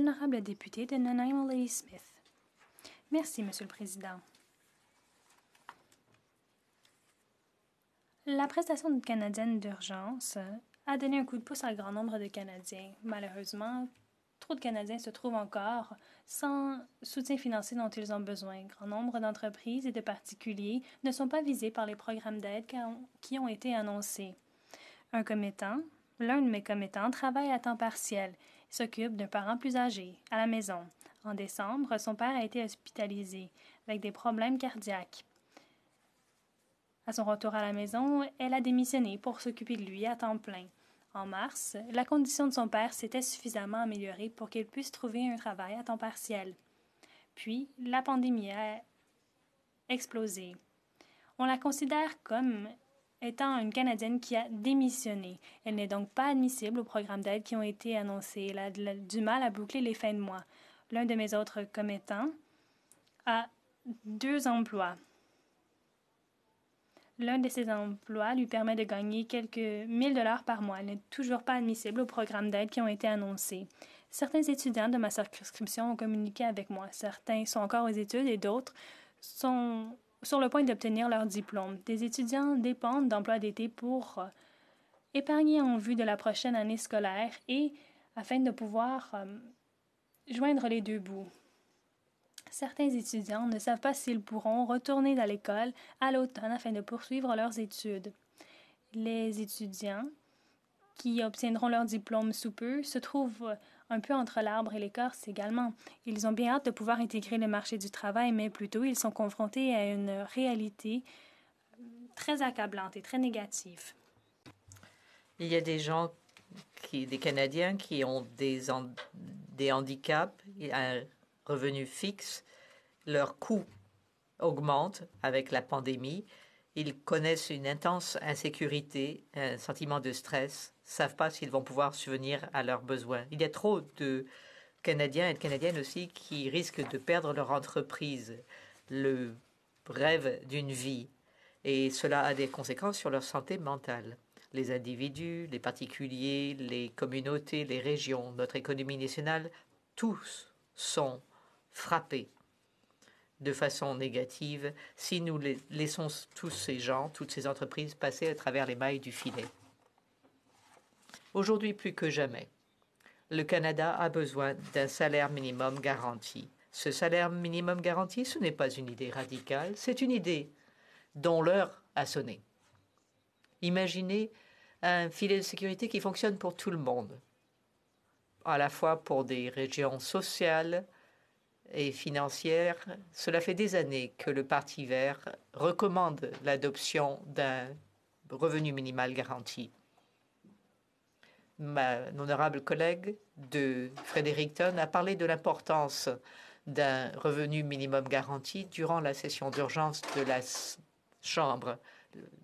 l'honorable député de Nanaimo Lady Smith. Merci, Monsieur le Président. La prestation canadienne d'urgence a donné un coup de pouce à un grand nombre de Canadiens. Malheureusement, trop de Canadiens se trouvent encore sans soutien financier dont ils ont besoin. Grand nombre d'entreprises et de particuliers ne sont pas visés par les programmes d'aide qui ont été annoncés. L'un de mes commettants travaille à temps partiel et s'occupe d'un parent plus âgé, à la maison. En décembre, son père a été hospitalisé avec des problèmes cardiaques. À son retour à la maison, elle a démissionné pour s'occuper de lui à temps plein. En mars, la condition de son père s'était suffisamment améliorée pour qu'il puisse trouver un travail à temps partiel. Puis, la pandémie a explosé. On la considère comme étant une Canadienne qui a démissionné. Elle n'est donc pas admissible aux programmes d'aide qui ont été annoncés. Elle a du mal à boucler les fins de mois. L'un de mes autres commettants a 2 emplois. L'un de ces emplois lui permet de gagner quelques 1000 $ par mois. Elle n'est toujours pas admissible aux programmes d'aide qui ont été annoncés. Certains étudiants de ma circonscription ont communiqué avec moi. Certains sont encore aux études et d'autres sont sur le point d'obtenir leur diplôme. Des étudiants dépendent d'emplois d'été pour épargner en vue de la prochaine année scolaire et afin de pouvoir joindre les deux bouts. Certains étudiants ne savent pas s'ils pourront retourner à l'école à l'automne afin de poursuivre leurs études. Les étudiants qui obtiendront leur diplôme sous peu se trouvent un peu entre l'arbre et l'écorce également. Ils ont bien hâte de pouvoir intégrer le marché du travail, mais plutôt ils sont confrontés à une réalité très accablante et très négative. Il y a des gens, des Canadiens qui ont des handicaps, un revenu fixe, leurs coûts augmentent avec la pandémie. Ils connaissent une intense insécurité, un sentiment de stress, ne savent pas s'ils vont pouvoir subvenir à leurs besoins. Il y a trop de Canadiens et de Canadiennes aussi qui risquent de perdre leur entreprise, le rêve d'une vie, et cela a des conséquences sur leur santé mentale. Les individus, les particuliers, les communautés, les régions, notre économie nationale, tous sont frappés de façon négative si nous laissons tous ces gens, toutes ces entreprises passer à travers les mailles du filet. Aujourd'hui, plus que jamais, le Canada a besoin d'un salaire minimum garanti. Ce salaire minimum garanti, ce n'est pas une idée radicale, c'est une idée dont l'heure a sonné. Imaginez un filet de sécurité qui fonctionne pour tout le monde, à la fois pour des régions sociales et financières. Cela fait des années que le Parti vert recommande l'adoption d'un revenu minimal garanti. Mon honorable collègue de Fredericton a parlé de l'importance d'un revenu minimum garanti durant la session d'urgence de la Chambre.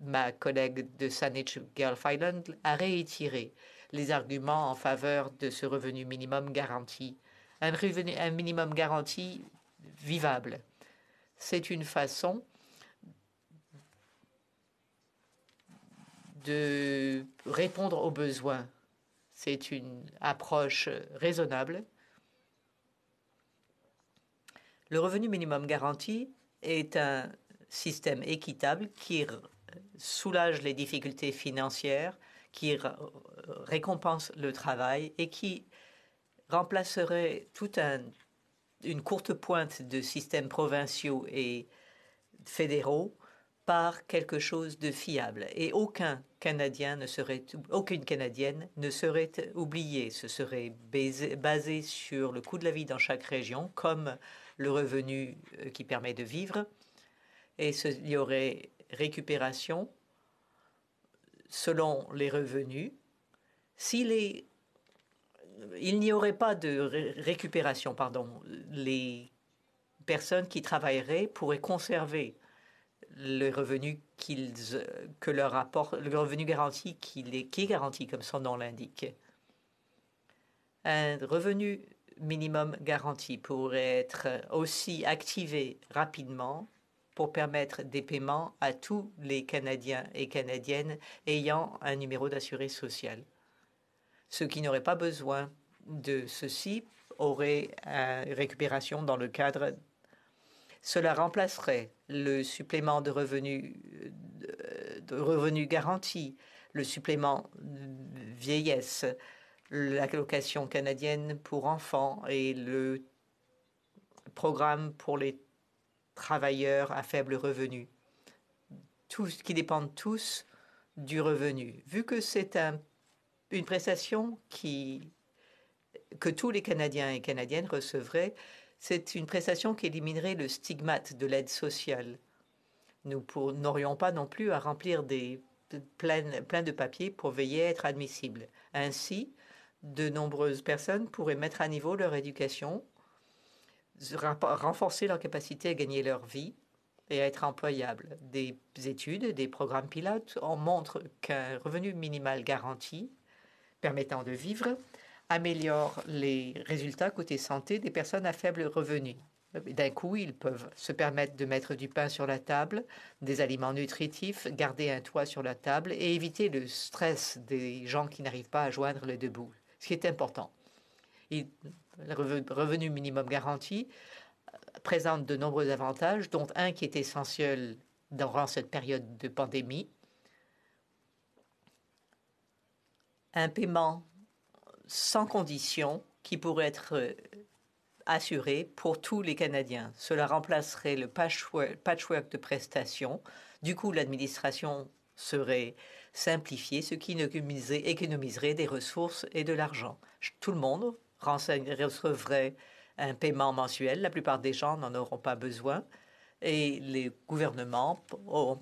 Ma collègue de Saanich Guelph Island a réitéré les arguments en faveur de ce revenu minimum garanti. Un minimum garanti vivable. C'est une façon de répondre aux besoins. C'est une approche raisonnable. Le revenu minimum garanti est un système équitable qui soulage les difficultés financières, qui récompense le travail et qui remplacerait une courte pointe de systèmes provinciaux et fédéraux par quelque chose de fiable. Et aucune Canadienne ne serait oubliée. Ce serait basé sur le coût de la vie dans chaque région, comme le revenu qui permet de vivre. Et il y aurait récupération selon les revenus. Il n'y aurait pas de récupération, les personnes qui travailleraient pourraient conserver le revenu que leur apporte, le revenu garanti qui est garanti, comme son nom l'indique. Un revenu minimum garanti pourrait être aussi activé rapidement pour permettre des paiements à tous les Canadiens et Canadiennes ayant un numéro d'assuré social. Ceux qui n'auraient pas besoin de ceci auraient une récupération dans le cadre. Cela remplacerait le supplément de revenu garanti, le supplément de vieillesse, l'allocation canadienne pour enfants et le programme pour les travailleurs à faible revenu, tous qui dépendent tous du revenu. Vu que c'est une prestation que tous les Canadiens et Canadiennes recevraient, c'est une prestation qui éliminerait le stigmate de l'aide sociale. Nous n'aurions pas non plus à remplir plein de papiers pour veiller à être admissibles. Ainsi, de nombreuses personnes pourraient mettre à niveau leur éducation, renforcer leur capacité à gagner leur vie et à être employables. Des études, des programmes pilotes en montrent qu'un revenu minimal garanti permettant de vivre améliore les résultats côté santé des personnes à faible revenu. D'un coup, ils peuvent se permettre de mettre du pain sur la table, des aliments nutritifs, garder un toit sur la table et éviter le stress des gens qui n'arrivent pas à joindre le debout, ce qui est important. Le revenu minimum garanti présente de nombreux avantages, dont un qui est essentiel durant cette période de pandémie. Un paiement sans condition qui pourrait être assuré pour tous les Canadiens. Cela remplacerait le patchwork de prestations. Du coup, l'administration serait simplifiée, ce qui économiserait des ressources et de l'argent. Tout le monde recevrait un paiement mensuel. La plupart des gens n'en auront pas besoin et les gouvernements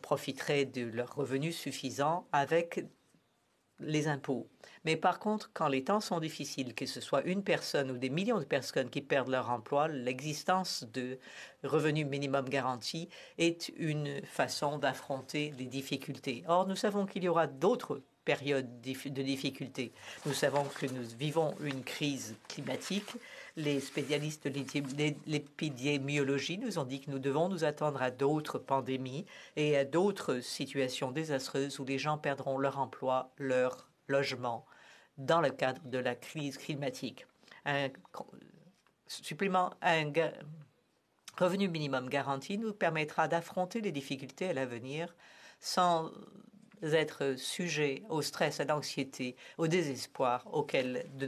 profiteraient de leurs revenus suffisants avec les impôts. Mais par contre, quand les temps sont difficiles, que ce soit une personne ou des millions de personnes qui perdent leur emploi, l'existence de revenu minimum garanti est une façon d'affronter les difficultés. Or, nous savons qu'il y aura d'autres périodes de difficultés. Nous savons que nous vivons une crise climatique. Les spécialistes de l'épidémiologie nous ont dit que nous devons nous attendre à d'autres pandémies et à d'autres situations désastreuses où les gens perdront leur emploi, leur logement dans le cadre de la crise climatique. Un revenu minimum garanti nous permettra d'affronter les difficultés à l'avenir sans être sujet au stress, à l'anxiété, au désespoir auquel de